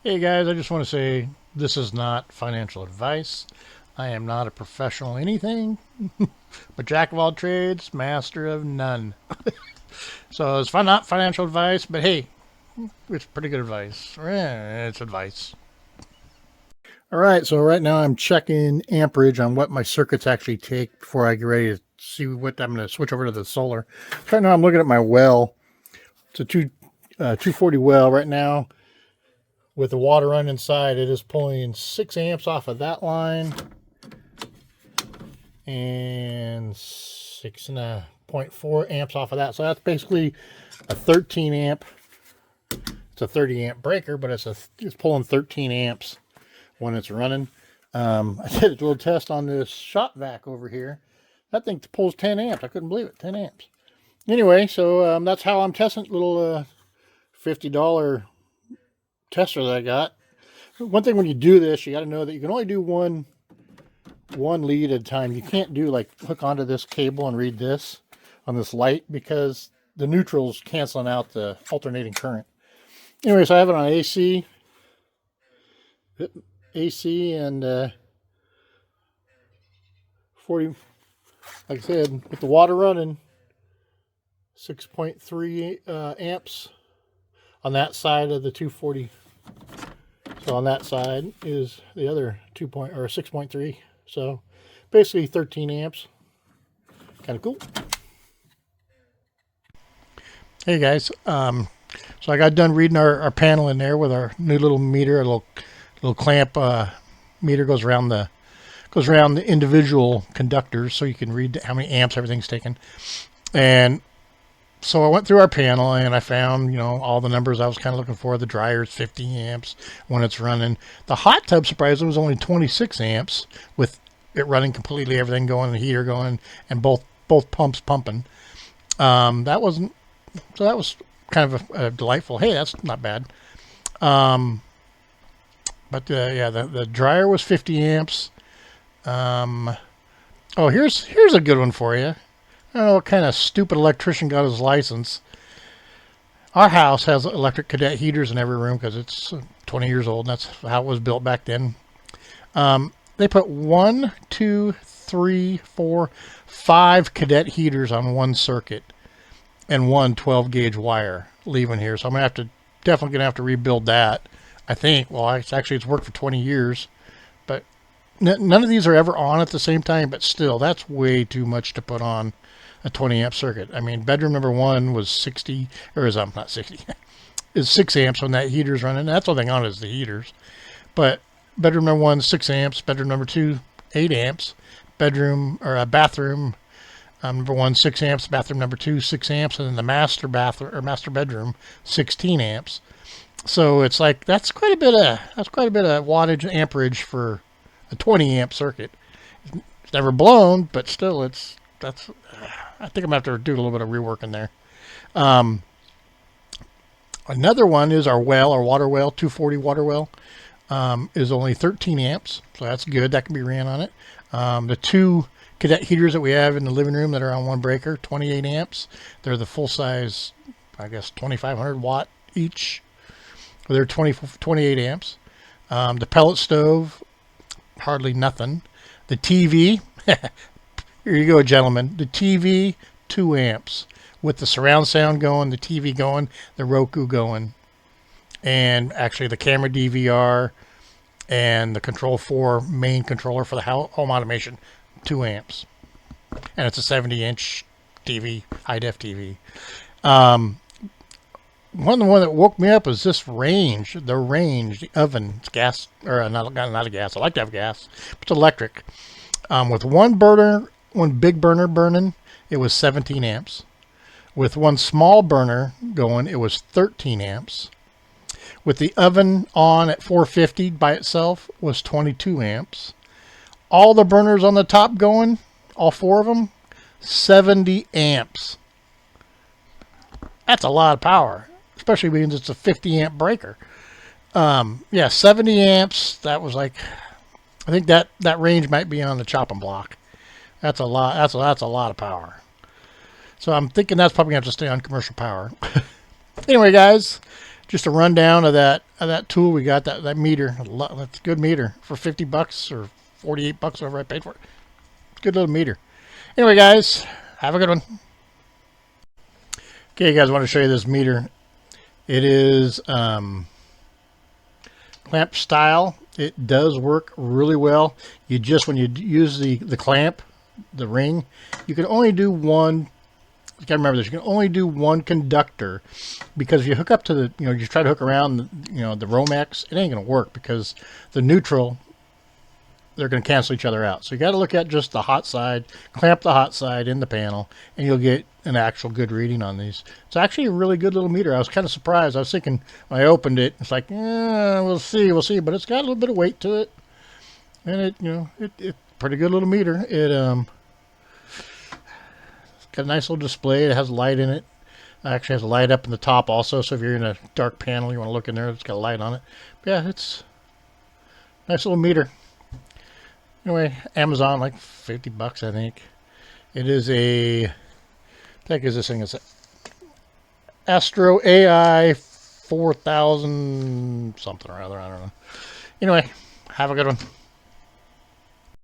Hey guys, I just want to say this is not financial advice. I am not a professional anything, but jack of all trades, master of none. So it's not financial advice, but hey, it's pretty good advice. It's advice. All right, so right now I'm checking amperage on what my circuits actually take before I get ready to see what I'm going to switch over to the solar. Right now I'm looking at my well. It's a 240 well right now. With the water running inside, it is pulling 6 amps off of that line and 6.4 amps off of that. So that's basically a 13 amp. It's a 30 amp breaker, but it's pulling 13 amps when it's running. I did a little test on this shop vac over here. That thing pulls 10 amps. I couldn't believe it, 10 amps. Anyway, so that's how I'm testing little $50 tester that I got. One thing when you do this, you got to know that you can only do one lead at a time. You can't do like hook onto this cable and read this on this light because the neutral's canceling out the alternating current. Anyway, so I have it on AC and 40, like I said, with the water running, 6.3 amps on that side of the 240. So on that side is the other 6.3. So basically 13 amps. Kind of cool. Hey guys, so I got done reading our panel in there with our new little meter, a little clamp meter goes around the individual conductors, so you can read how many amps everything's taking. And so I went through our panel and I found, all the numbers I was kind of looking for. The dryer's 50 amps when it's running. The hot tub, surprisingly, was only 26 amps with it running completely, everything going, the heater going, and both pumps pumping. That was kind of a delightful. Hey, that's not bad. But the dryer was 50 amps. Here's a good one for you. I don't know what kind of stupid electrician got his license. Our house has electric cadet heaters in every room because it's 20 years old, and that's how it was built back then. They put 1, 2, 3, 4, 5 cadet heaters on one circuit and one 12-gauge wire leaving here. So I'm definitely gonna have to rebuild that. I think. Well, it's worked for 20 years, but none of these are ever on at the same time. But still, that's way too much to put on a 20 amp circuit. I mean, bedroom number 1 was 60, or is not 60, is 6 amps when that heater's running. That's the only thing on is the heaters. But bedroom number 1, 6 amps. Bedroom number 2, 8 amps. Bathroom number 1, 6 amps. Bathroom number 2, 6 amps, and then the master bedroom, 16 amps. So it's like that's quite a bit of wattage amperage for a 20 amp circuit. It's never blown, but still, I think I'm gonna have to do a little bit of rework in there. Another one is our water well, 240 water well, is only 13 amps, so that's good. That can be ran on it. The 2 cadet heaters that we have in the living room that are on one breaker, 28 amps. They're the full size, I guess 2,500 watt each. They're 28 amps. The pellet stove, hardly nothing. The TV, here you go, gentlemen. The TV, 2 amps. With the surround sound going, the TV going, the Roku going. And actually the camera DVR and the Control 4 main controller for the home automation, 2 amps. And it's a 70-inch TV, high-def TV. One that woke me up was this range. The oven. It's gas, or not a gas. I like to have gas. It's electric. With one big burner burning, it was 17 amps. With one small burner going, it was 13 amps. With the oven on at 450 by itself was 22 amps. All the burners on the top going, all 4 of them, 70 amps. That's a lot of power, especially because it's a 50 amp breaker. 70 amps. That was like, I think that range might be on the chopping block. That's a lot. That's a lot of power. So I'm thinking that's probably going to have to stay on commercial power. Anyway, guys, just a rundown of that tool we got, that meter. That's a good meter for $50 or $48, whatever I paid for it. Good little meter. Anyway, guys, have a good one. Okay, guys, I want to show you this meter. It is clamp style. It does work really well. When you use the clamp, the ring, you can only do one. You gotta remember this. You can only do one conductor, because if you hook up to the, you try to hook around, the Romex, it ain't gonna work, because the neutral, they're gonna cancel each other out. So you got to look at just the hot side, clamp the hot side in the panel, and you'll get an actual good reading on these. It's actually a really good little meter. I was kind of surprised. I was thinking when I opened it, it's like, we'll see, but it's got a little bit of weight to it, and it's pretty good little meter. It got a nice little display. It has light in it. It actually has a light up in the top also, so if you're in a dark panel, you want to look in there, it's got a light on it. But yeah, it's a nice little meter. Anyway, Amazon, like $50, I think. It is I think is this thing? It's Astro AI 4000 something or other. I don't know. Anyway, have a good one.